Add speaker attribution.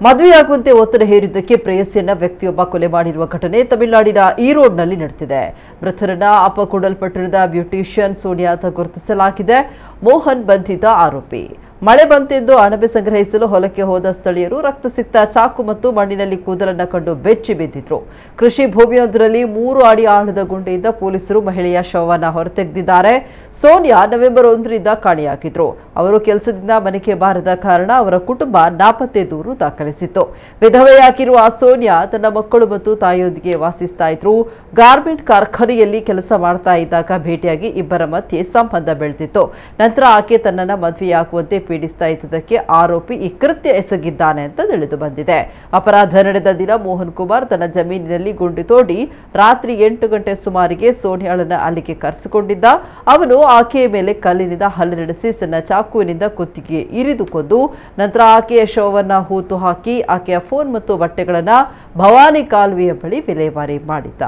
Speaker 1: ಮದುವೆಯಾಗುವಂತೆ ಒತ್ತಡ ಹೇರಿದ್ದಕ್ಕೆ ಪ್ರೇಯಸಿಯನ್ನ ವ್ಯಕ್ತಿಯೊಬ್ಬ ಕೊಲೆ ಮಾಡಿರುವ ಘಟನೆ ತಮಿಳುನಾಡಿನ ಈರೋಡ್ನಲ್ಲಿ ನಡೆದಿದೆ. ಮೃತರನ್ನ ಅಪಕುಡಲ್ಪಟ್ಟಣದ ಬ್ಯೂಟಿಷಿಯನ್ ಸೋನಿಯಾ ಅಂತ ಗುರುತಿಸಲಾಗಿದೆ. ಮೋಹನ್ ಬಂಧಿತ ಆರೋಪಿ. ಮಳೆ ಬಂತೆಂದು ಅಣಬೆ ಸಂಗ್ರಹಿಸಲು ಹೊಲಕ್ಕೆ ಹೋದ ಸ್ಥಳೀಯರು ರಕ್ತ ಸಿಕ್ತ ಚಾಕು ಮತ್ತು ಮಣ್ಣಿನಲ್ಲಿ ಕೂದಲನ್ನ ಕಂಡು ಬೆಚ್ಚಿ ಬಿದ್ದಿದ್ರು. ಕೃಷಿ ಭೂಮಿಯೊಂದರಲ್ಲಿ 3 ಅಡಿ ಆಳದ ಗುಂಡಿಯಿಂದ ಪೊಲೀಸರು ಮಹಿಳೆಯ ಶವವನ್ನು ಹೊರತೆಗೆದಿದ್ದಾರೆ. ಸೋನಿಯಾ ನವೆಂಬರ್ 1ರಿಂದ ಕಾಣೆಯಾಗಿದ್ರು. ಅವರು ಕೆಲಸದಿಂದ ಮನೆಗೆ ಬಾರದ ಕಾರಣ ಅವರ ಕುಟುಂಬ ನಾಪತ್ತೆ ದೂರು ದಾಖಲಿಸಿತ್ತು. ವಿಧವೆಯಾಗಿರುವ ಸೋನಿಯಾ ತನ್ನ ಮಕ್ಕಳು ಮತ್ತು ತಾಯಿಯೊಂದಿಗೆ ವಾಸಿಸ್ತಾ ಇದ್ರು. ಗಾರ್ಮೆಂಟ್ ಕಾರ್ಖಾನೆಯಲ್ಲಿ ಕೆಲಸ ಮಾಡ್ತಾ ಇದ್ದಾಗ ಭೇಟಿಯಾಗಿ ಇಬ್ಬರ ಮಧ್ಯೆ ಸಂಬಂಧ ಬೆಳೆದಿತ್ತು. ನಂತರ ಆಕೆ ತನ್ನನ್ನ ಮದುವೆಯಾಗುವಂತೆ ಪೀಡಿಸ್ತಾ ಇದ್ದುದಕ್ಕೆ ಆರೋಪಿ ಈ ಕೃತ್ಯ ಎಸಗಿದ್ದಾನೆ ಅಂತ ತಿಳಿದು ಬಂದಿದೆ. ಅಪರಾಧ ನಡೆದ ದಿನ ಮೋಹನ್ ಕುಮಾರ್ ತನ್ನ ಜಮೀನಿನಲ್ಲಿ ಗುಂಡಿ ತೋಡಿ ರಾತ್ರಿ 8 ಗಂಟೆ ಸುಮಾರಿಗೆ ಸೋನಿಯಾಳನ್ನ ಅಲ್ಲಿಗೆ ಕರೆಸಿಕೊಂಡಿದ್ದ. ಅವನು ಆಕೆಯ ಮೇಲೆ ಕಲ್ಲಿನಿಂದ ಹಲ್ಲೆ ನಡೆಸಿ ಸಣ್ಣ ಚಾಕುವಿನಿಂದ ಕುತ್ತಿಗೆ ಇರಿದು ಕೊಂದು ನಂತರ ಆಕೆಯ ಶವವನ್ನ ಹೂತು ಹಾಕಿ ಆಕೆಯ ಫೋನ್ ಮತ್ತು ಬಟ್ಟೆಗಳನ್ನ ಭವಾನಿ ಕಾಲುವೆಯ ಬಳಿ ವಿಲೇವಾರಿ ಮಾಡಿದ್ದ.